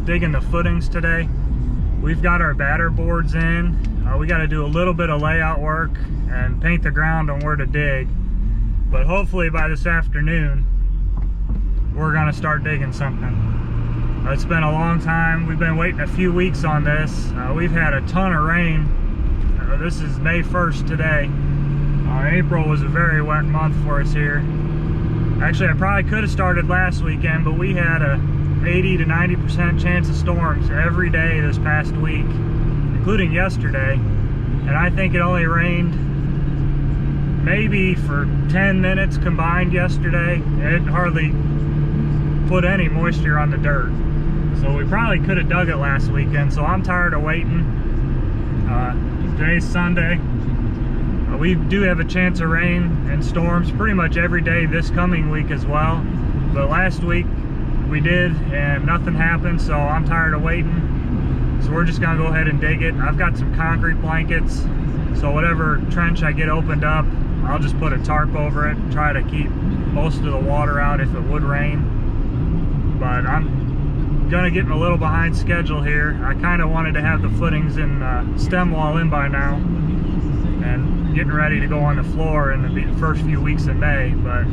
digging the footings today. We've got our batter boards in. We got to do a little bit of layout work and paint the ground on where to dig. But hopefully by this afternoon, we're gonna start digging something. It's been a long time. We've been waiting a few weeks on this. We've had a ton of rain. This is May 1st today. April was a very wet month for us here. Actually, I probably could have started last weekend, but we had a 80 to 90% chance of storms every day this past week, including yesterday. And I think it only rained maybe for 10 minutes combined yesterday. It hardly put any moisture on the dirt. So we probably could have dug it last weekend, so I'm tired of waiting. Today's Sunday. We do have a chance of rain and storms pretty much every day this coming week as well. But last week we did and nothing happened, so I'm tired of waiting. So we're just gonna go ahead and dig it. I've got some concrete blankets, so whatever trench I get opened up, I'll just put a tarp over it and try to keep most of the water out if it would rain. But I'm gonna get a little behind schedule here. I kind of wanted to have the footings and stem wall in by now and getting ready to go on the floor in the first few weeks of May, but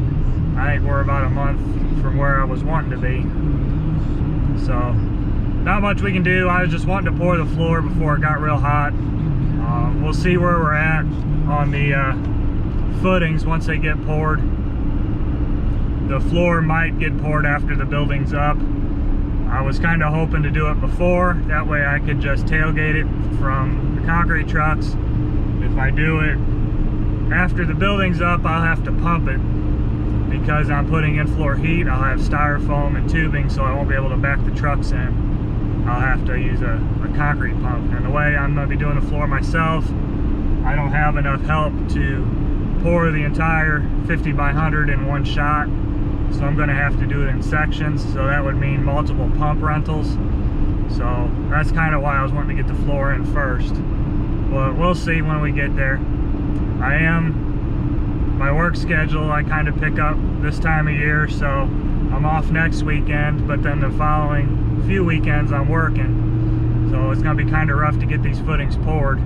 I think we're about a month from where I was wanting to be. So not much we can do. I was just wanting to pour the floor before it got real hot. We'll see where we're at on the footings once they get poured. The floor might get poured after the building's up. I was kind of hoping to do it before, that way I could just tailgate it from the concrete trucks. If I do it after the building's up, I'll have to pump it. Because I'm putting in floor heat, I'll have styrofoam and tubing, so I won't be able to back the trucks in. I'll have to use a concrete pump. And the way I'm going to be doing the floor myself, I don't have enough help to pour the entire 50 by 100 in one shot. So I'm going to have to do it in sections, so that would mean multiple pump rentals. So that's kind of why I was wanting to get the floor in first. But we'll see when we get there. My work schedule, I kind of pick up this time of year, so I'm off next weekend, but then the following few weekends I'm working. So it's going to be kind of rough to get these footings poured.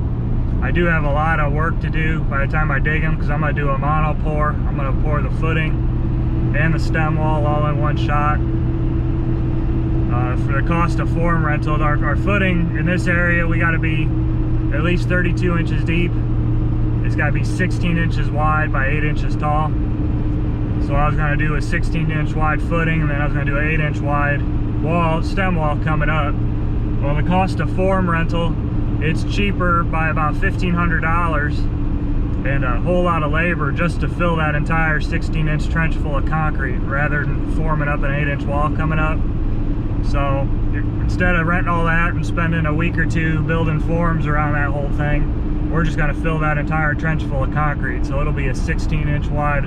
I do have a lot of work to do by the time I dig them, because I'm going to do a mono pour. I'm going to pour the footing and the stem wall all in one shot. For the cost of form rental, our footing in this area, we got to be at least 32 inches deep. It's got to be 16 inches wide by 8 inches tall. So I was going to do a 16-inch wide footing, and then I was going to do an 8-inch wide wall, stem wall coming up. Well, the cost of form rental, it's cheaper by about $1,500 and a whole lot of labor just to fill that entire 16-inch trench full of concrete rather than forming up an 8-inch wall coming up. So instead of renting all that and spending a week or two building forms around that whole thing, we're just going to fill that entire trench full of concrete. So it'll be a 16-inch wide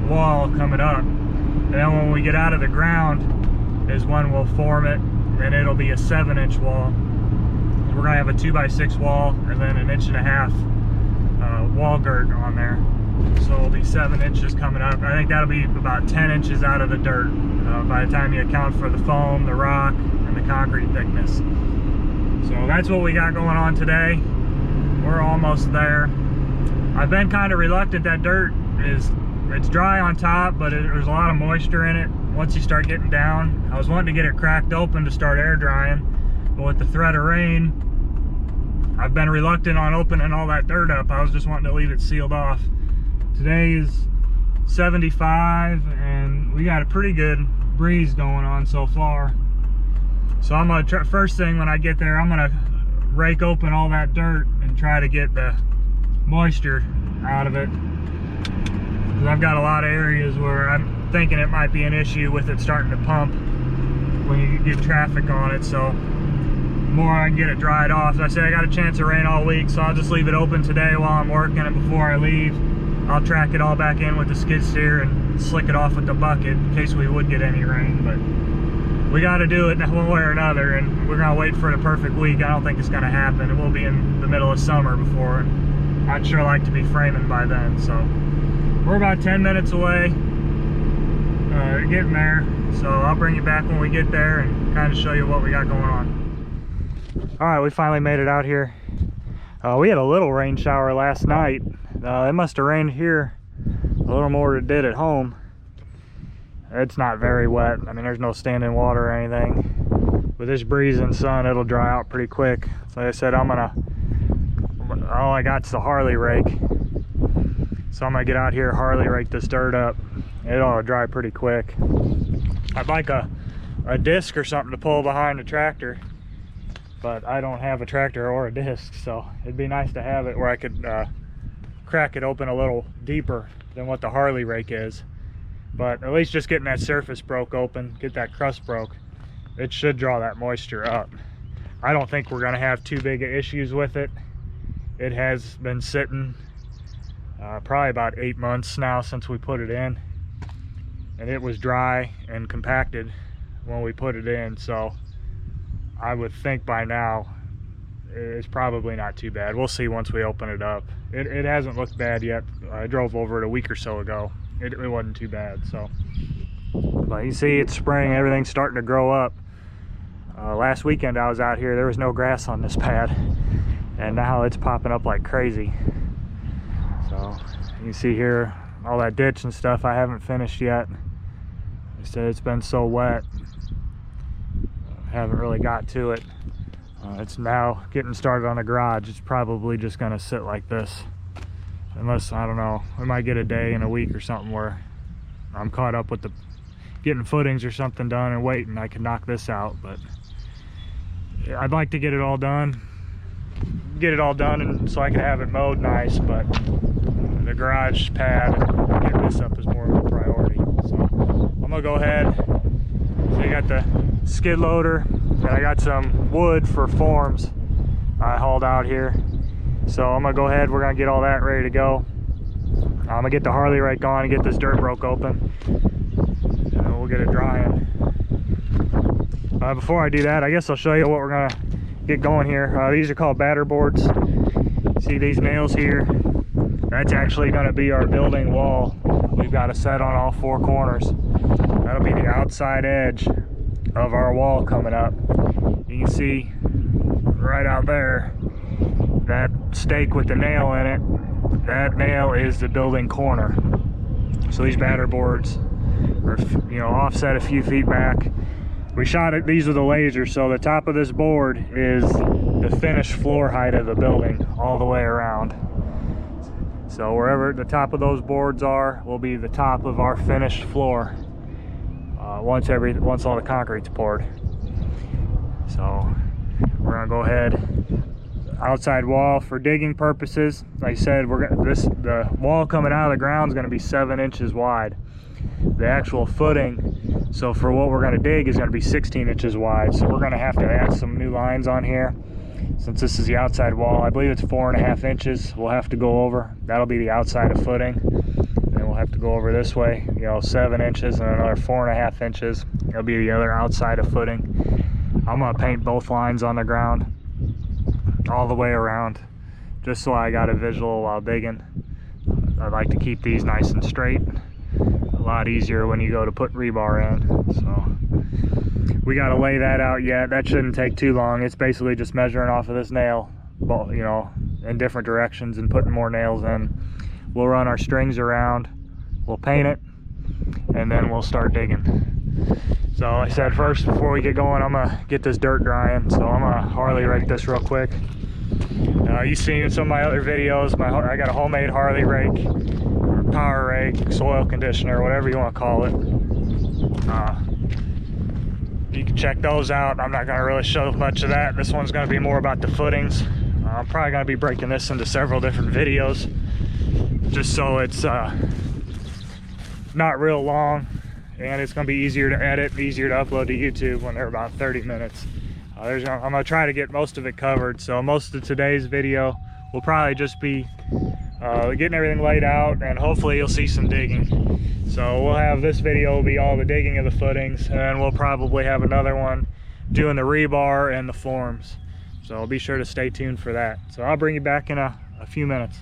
wall coming up. And then when we get out of the ground is when we'll form it, and it'll be a 7-inch wall. We're going to have a 2x6 wall and then 1.5 inch wall girth on there. So it'll be 7 inches coming up. I think that'll be about 10 inches out of the dirt by the time you account for the foam, the rock, and the concrete thickness. So that's what we got going on today. We're almost there. I've been kind of reluctant. That dirt it's dry on top, but there's a lot of moisture in it once you start getting down. I was wanting to get it cracked open to start air drying, but with the threat of rain, I've been reluctant on opening all that dirt up. I was just wanting to leave it sealed off. Today is 75 and we got a pretty good breeze going on so far. So I'm gonna try, first thing when I get there, I'm gonna rake open all that dirt and try to get the moisture out of it. Because I've got a lot of areas where I'm thinking it might be an issue with it starting to pump when you get traffic on it. So the more I can get it dried off. As I say, I got a chance of rain all week, so I'll just leave it open today while I'm working, and before I leave, I'll track it all back in with the skid steer and slick it off with the bucket in case we would get any rain. But we got to do it one way or another, and we're going to wait for the perfect week. I don't think it's going to happen. It will be in the middle of summer before. I'd sure like to be framing by then. So we're about 10 minutes away getting there. So I'll bring you back when we get there and kind kind of show you what we got going on. All right, we finally made it out here. We had a little rain shower last night. It must have rained here a little more than it did at home. It's not very wet. I mean, there's no standing water or anything. With this breeze and sun, it'll dry out pretty quick. So like I said, all I got's the Harley rake. So I'm gonna get out here, Harley rake this dirt up. It'll dry pretty quick. I'd like a disc or something to pull behind the tractor, but I don't have a tractor or a disc, so it'd be nice to have it where I could crack it open a little deeper than what the Harley rake is. But at least just getting that surface broke open, get that crust broke, it should draw that moisture up. I don't think we're gonna have too big of issues with it. It has been sitting probably about 8 months now since we put it in, and it was dry and compacted when we put it in, so I would think by now it's probably not too bad. We'll see once we open it up. It hasn't looked bad yet. I drove over it a week or so ago. It wasn't too bad. So, but you see it's spring, everything's starting to grow up. Last weekend I was out here, there was no grass on this pad, and now it's popping up like crazy. So you can see here all that ditch and stuff I haven't finished yet. I said it's been so wet, haven't really got to it. It's now getting started on the garage. It's probably just gonna sit like this, unless, I don't know, we might get a day in a week or something where I'm caught up with the getting footings or something done and waiting. I can knock this out, but I'd like to get it all done and so I can have it mowed nice, but the garage pad, getting this up is more of a priority. So I'm gonna go ahead. So I got the skid loader and I got some wood for forms I hauled out here. So I'm gonna go ahead, we're gonna get all that ready to go. I'm gonna get the Harley rake on and get this dirt broke open, and we'll get it drying. Before I do that, I guess I'll show you what we're gonna get going here. These are called batter boards. See these nails here? That's actually gonna be our building wall. We've got a set on all 4 corners. That'll be the outside edge of our wall coming up. You can see right out there, that stake with the nail in it, that nail is the building corner. So these batter boards are, you know, offset a few feet back. We shot it, these are the lasers, so the top of this board is the finished floor height of the building all the way around. So wherever the top of those boards are will be the top of our finished floor once all the concrete's poured. So we're gonna go ahead, outside wall for digging purposes. Like I said, the wall coming out of the ground is going to be 7 inches wide. The actual footing, so for what we're going to dig, is going to be 16 inches wide. So we're going to have to add some new lines on here. Since this is the outside wall, I believe it's 4.5 inches. We'll have to go over. That'll be the outside of footing. And we'll have to go over this way, 7 inches and another 4.5 inches. It'll be the other outside of footing. I'm going to paint both lines on the ground all the way around, just so I got a visual while digging. I like to keep these nice and straight. A lot easier when you go to put rebar in. So we got to lay that out yet. That shouldn't take too long. It's basically just measuring off of this nail, in different directions and putting more nails in. We'll run our strings around, we'll paint it, and then we'll start digging. So like I said, first, before we get going, I'm gonna get this dirt drying. So I'm gonna Harley rake this real quick. You've seen in some of my other videos, I got a homemade Harley rake, or power rake, soil conditioner, whatever you want to call it. You can check those out. I'm not gonna really show much of that. This one's gonna be more about the footings. I'm probably gonna be breaking this into several different videos, just so it's not real long. And it's going to be easier to edit, easier to upload to YouTube when they're about 30 minutes. I'm going to try to get most of it covered. So most of today's video will probably just be getting everything laid out, and hopefully you'll see some digging. So we'll have this video will be all the digging of the footings, and then we'll probably have another one doing the rebar and the forms. So be sure to stay tuned for that. So I'll bring you back in a few minutes.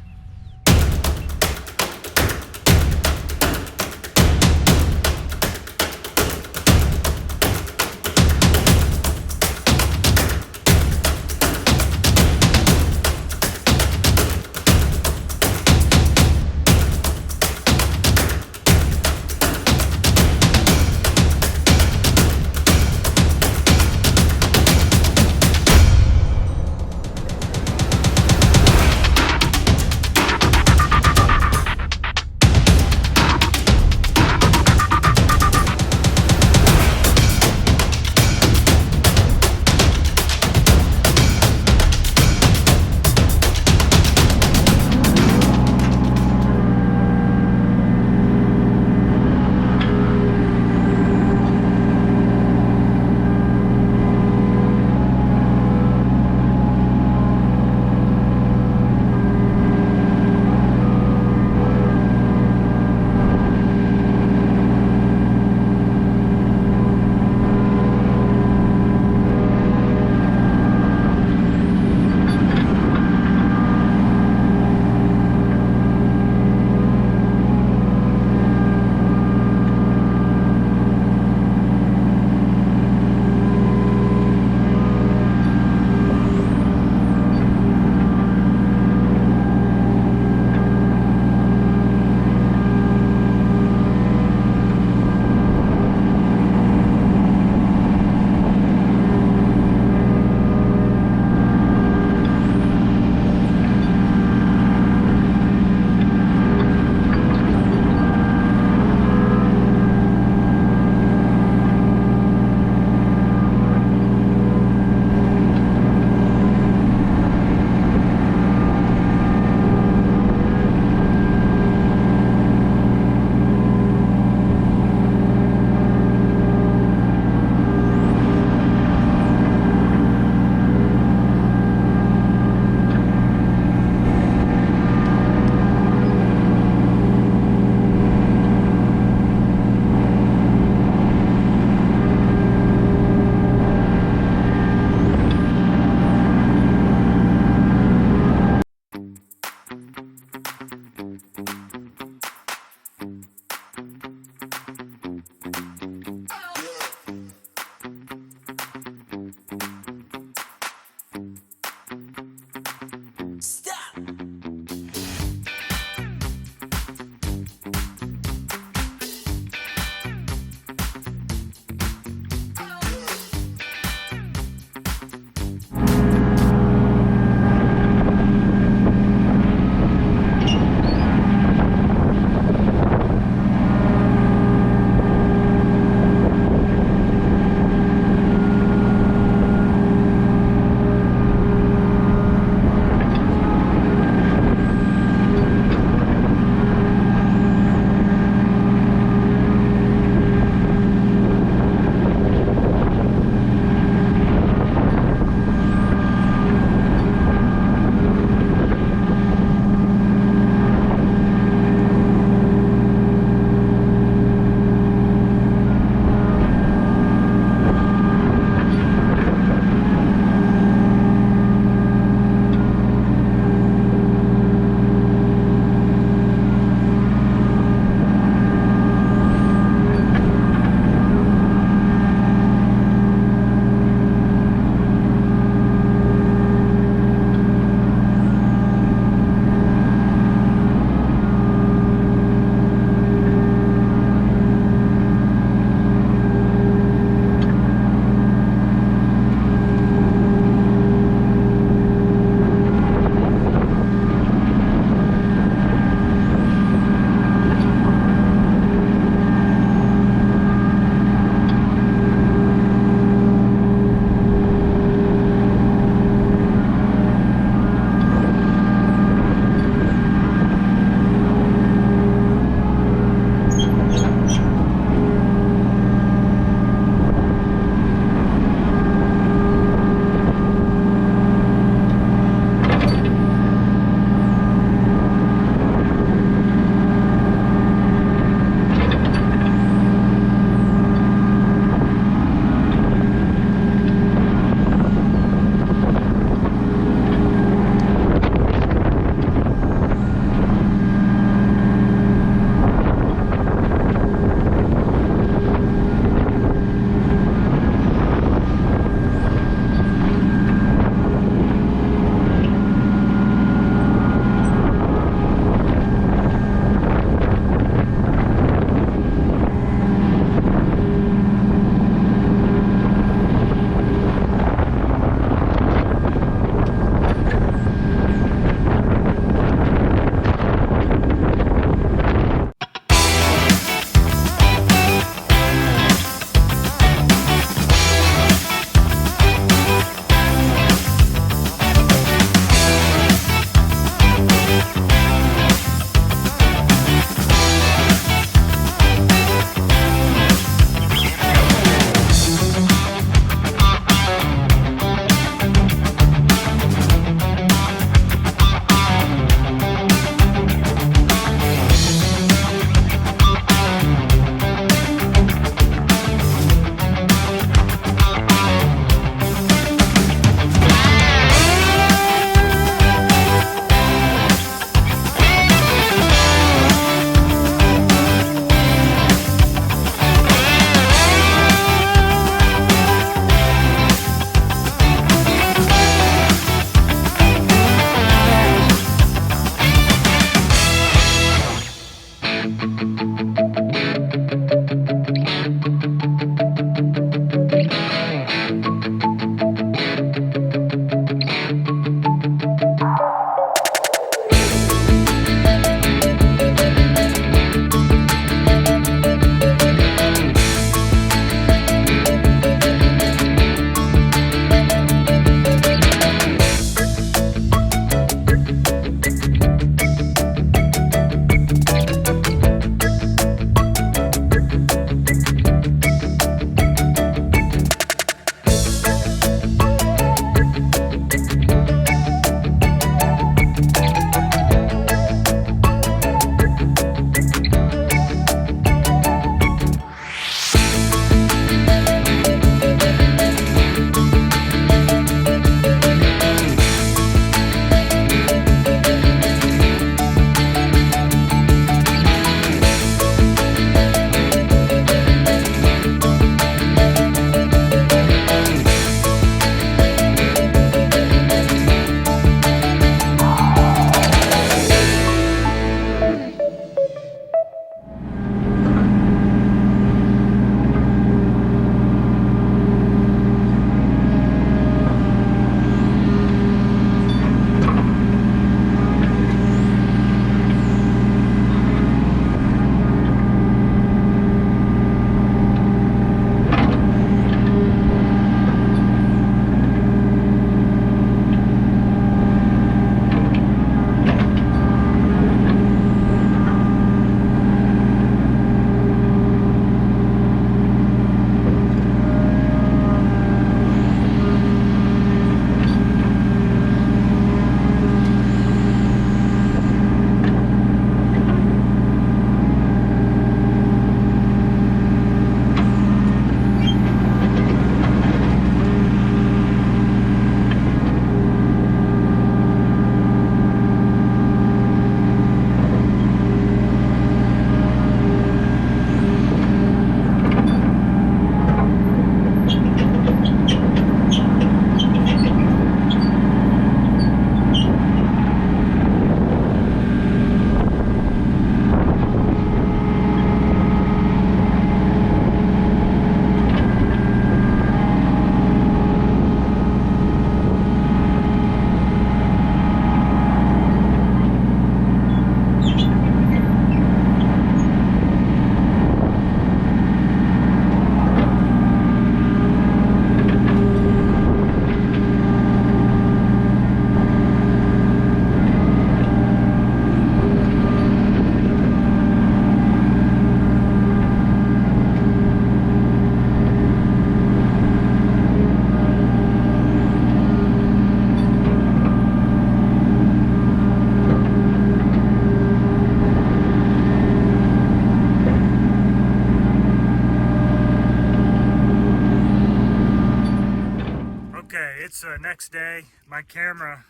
the next day. My camera,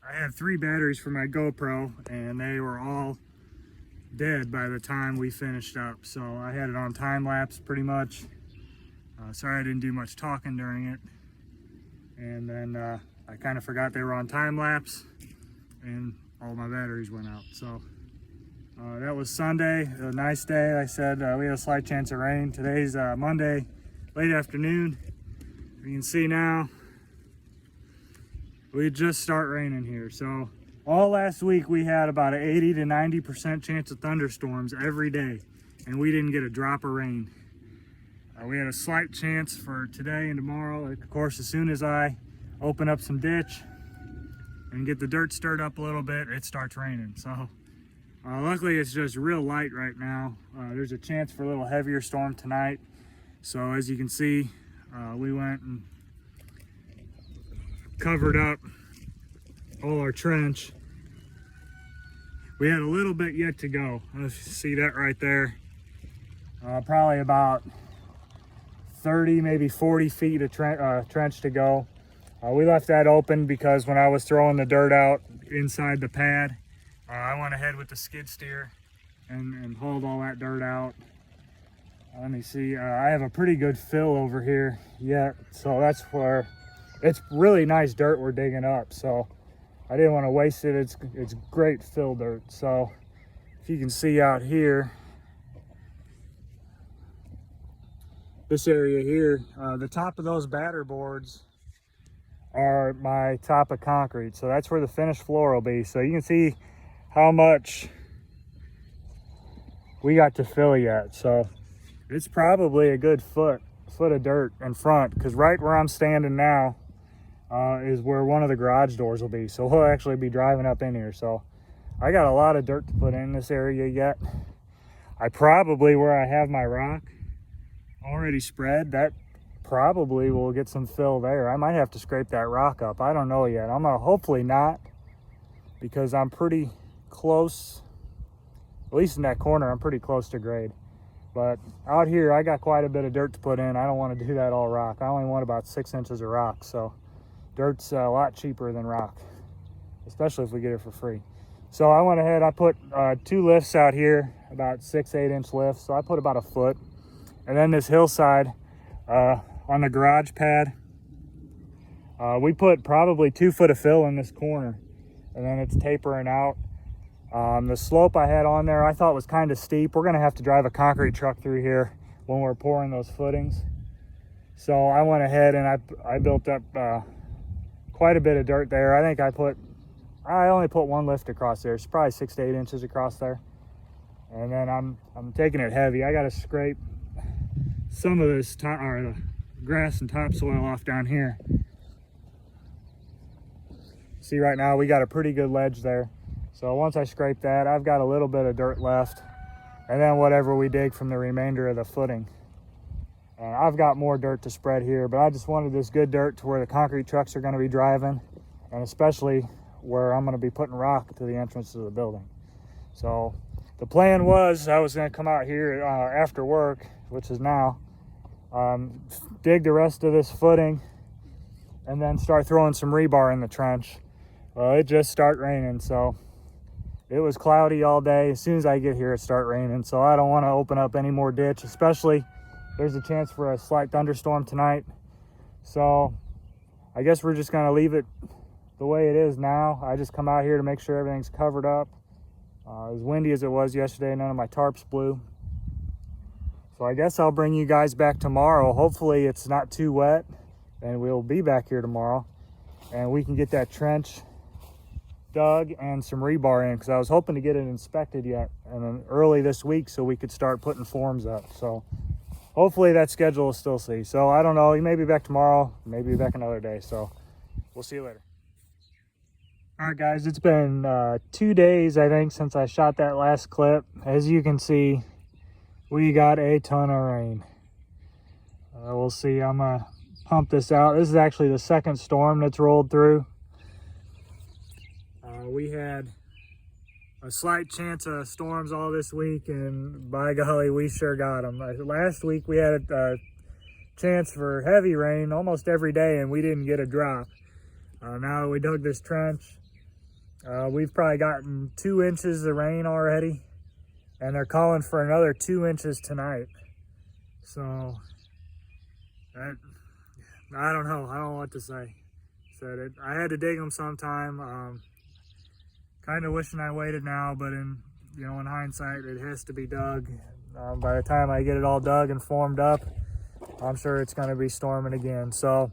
I had 3 batteries for my GoPro and they were all dead by the time we finished up. So I had it on time lapse pretty much. Sorry I didn't do much talking during it. And then I kind of forgot they were on time lapse and all my batteries went out. So that was Sunday, a nice day. I said we had a slight chance of rain. Today's Monday, late afternoon. You can see now we just start raining here. So all last week we had about an 80 to 90% chance of thunderstorms every day, and we didn't get a drop of rain. We had a slight chance for today and tomorrow. Of course, as soon as I open up some ditch and get the dirt stirred up a little bit, it starts raining. So luckily it's just real light right now. There's a chance for a little heavier storm tonight. So as you can see, we went and covered up all our trench. We had a little bit yet to go. See that right there? Probably about 30, maybe 40 feet of trench to go. We left that open because when I was throwing the dirt out inside the pad, I went ahead with the skid steer and hauled all that dirt out. Let me see, I have a pretty good fill over here yet, so that's where it's really nice dirt we're digging up, so I didn't want to waste it. It's great fill dirt. So if you can see out here, this area here, the top of those batter boards are my top of concrete, so that's where the finished floor will be. So you can see how much we got to fill yet. So it's probably a good foot of dirt in front, because right where I'm standing now is where one of the garage doors will be. So we'll actually be driving up in here. So I got a lot of dirt to put in this area yet. I probably, where I have my rock already spread, that probably will get some fill there. I might have to scrape that rock up. I don't know yet. I'm gonna hopefully not, because I'm pretty close, at least in that corner, I'm pretty close to grade. But out here, I got quite a bit of dirt to put in. I don't want to do that all rock. I only want about 6 inches of rock. So dirt's a lot cheaper than rock, especially if we get it for free. So I went ahead, I put 2 lifts out here, about 6-8 inch lifts. So I put about a foot. And then this hillside on the garage pad, we put probably 2 foot of fill in this corner, and then it's tapering out. The slope I had on there I thought was kind of steep. We're gonna have to drive a concrete truck through here when we're pouring those footings. So I went ahead and I built up quite a bit of dirt there. I think I only put 1 lift across there. It's probably 6 to 8 inches across there. And then I'm taking it heavy. I gotta scrape some of this the grass and topsoil off down here. See, right now we got a pretty good ledge there. So once I scrape that, I've got a little bit of dirt left, and then whatever we dig from the remainder of the footing. I've got more dirt to spread here, but I just wanted this good dirt to where the concrete trucks are going to be driving, and especially where I'm going to be putting rock to the entrance to the building. So the plan was I was going to come out here after work, which is now, dig the rest of this footing and then start throwing some rebar in the trench. Well, it just started raining, so it was cloudy all day. As soon as I get here, it started raining, so I don't want to open up any more ditch, especially there's a chance for a slight thunderstorm tonight. So I guess we're just going to leave it the way it is now. I just come out here to make sure everything's covered up. As windy as it was yesterday, none of my tarps blew. So I guess I'll bring you guys back tomorrow. Hopefully it's not too wet, and we'll be back here tomorrow and we can get that trench dug and some rebar in, because I was hoping to get it inspected yet and then early this week so we could start putting forms up. So hopefully that schedule will still see. So I don't know, you may be back tomorrow, maybe back another day. So we'll see you later. All right, guys, it's been 2 days, I think, since I shot that last clip. As you can see, we got a ton of rain. We'll see. I'm gonna pump this out. This is actually the second storm that's rolled through. We had a slight chance of storms all this week, and by golly, we sure got them. Last week we had a chance for heavy rain almost every day, and we didn't get a drop. Now that we dug this trench, we've probably gotten 2 inches of rain already, and they're calling for another 2 inches tonight. So I don't know. I don't know what to say. I had to dig them sometime. Kind of wishing I waited now, but in hindsight, it has to be dug. By the time I get it all dug and formed up, I'm sure it's going to be storming again. So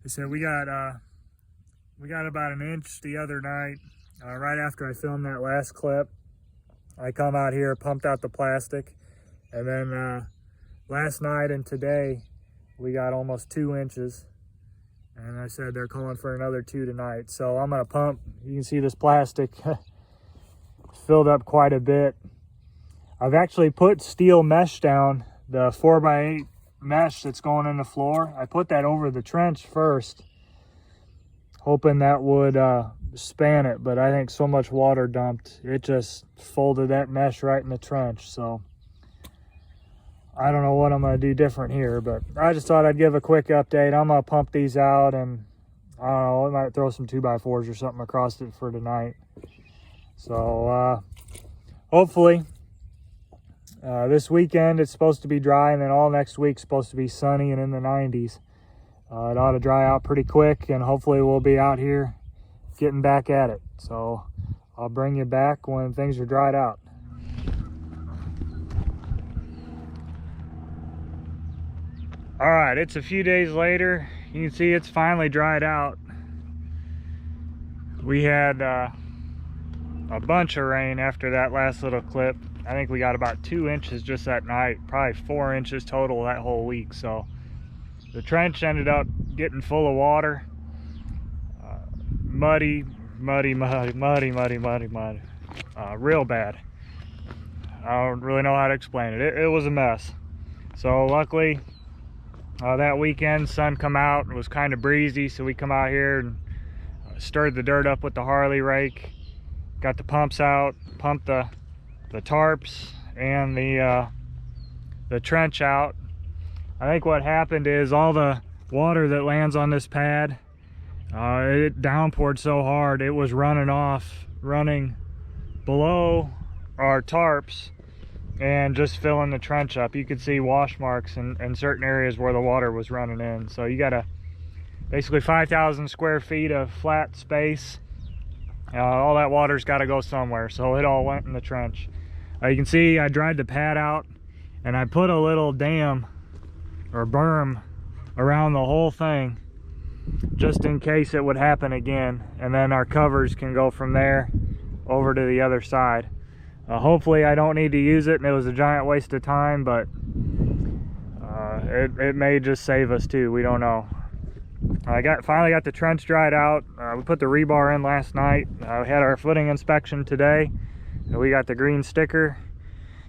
they said we got about an inch the other night. Right after I filmed that last clip, I come out here, pumped out the plastic, and then last night and today we got almost 2 inches. And I said they're calling for another 2 tonight. So I'm gonna pump. You can see this plastic filled up quite a bit. I've actually put steel mesh down, the 4x8 mesh that's going in the floor. I put that over the trench first, hoping that would span it, but I think so much water dumped, it just folded that mesh right in the trench. So I don't know what I'm gonna do different here, but I just thought I'd give a quick update. I'm gonna pump these out, and I don't know, I might throw some 2x4s or something across it for tonight. So hopefully this weekend it's supposed to be dry, and then all next week's supposed to be sunny and in the 90s. It ought to dry out pretty quick, and hopefully we'll be out here getting back at it. So I'll bring you back when things are dried out. All right, it's a few days later. You can see it's finally dried out. We had a bunch of rain after that last little clip. I think we got about 2 inches just that night, probably 4 inches total that whole week. So the trench ended up getting full of water. Muddy, real bad. I don't really know how to explain it. It was a mess. So luckily, that weekend, sun come out, it was kind of breezy, so we come out here and stirred the dirt up with the Harley rake, got the pumps out, pumped the tarps and the trench out. I think what happened is all the water that lands on this pad, it downpoured so hard it was running below our tarps and just filling the trench up. You could see wash marks in certain areas where the water was running in. So you got basically 5,000 square feet of flat space. All that water's got to go somewhere, so it all went in the trench. You can see I dried the pad out, and I put a little dam or berm around the whole thing just in case it would happen again, and then our covers can go from there over to the other side. Hopefully I don't need to use it, and it was a giant waste of time, but it may just save us too. We don't know. I finally got the trench dried out. We put the rebar in last night. We had our footing inspection today, and we got the green sticker,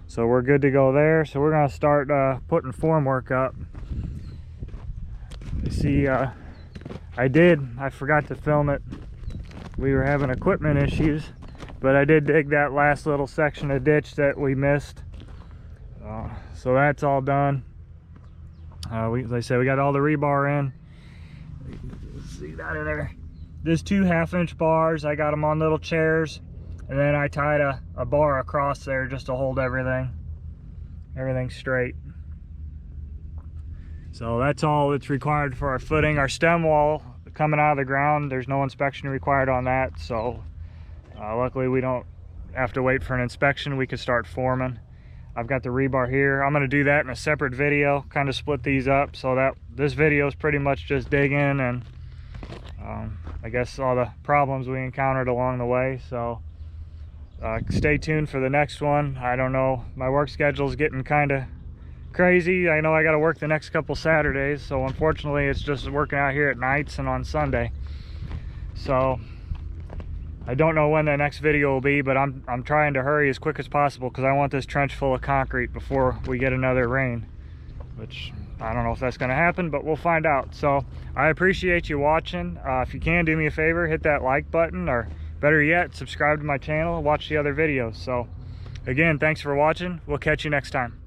so we're good to go there. So we're gonna start putting formwork up. You see, I forgot to film it. We were having equipment issues, but I did dig that last little section of ditch that we missed. So that's all done. Like I said, we got all the rebar in. See that in there? There's 2 half-inch bars. I got them on little chairs, and then I tied a bar across there just to hold everything straight. So that's all that's required for our footing. Our stem wall coming out of the ground, there's no inspection required on that, so luckily we don't have to wait for an inspection. We could start forming. I've got the rebar here. I'm going to do that in a separate video, kind of split these up, so that this video is pretty much just digging and I guess all the problems we encountered along the way. So stay tuned for the next one. I don't know, my work schedule is getting kind of crazy. I know I got to work the next couple Saturdays, so unfortunately it's just working out here at nights and on Sunday. So I don't know when the next video will be, but I'm trying to hurry as quick as possible because I want this trench full of concrete before we get another rain, which I don't know if that's going to happen, but we'll find out. So I appreciate you watching. If you can, do me a favor, hit that like button, or better yet, subscribe to my channel and watch the other videos. So again, thanks for watching. We'll catch you next time.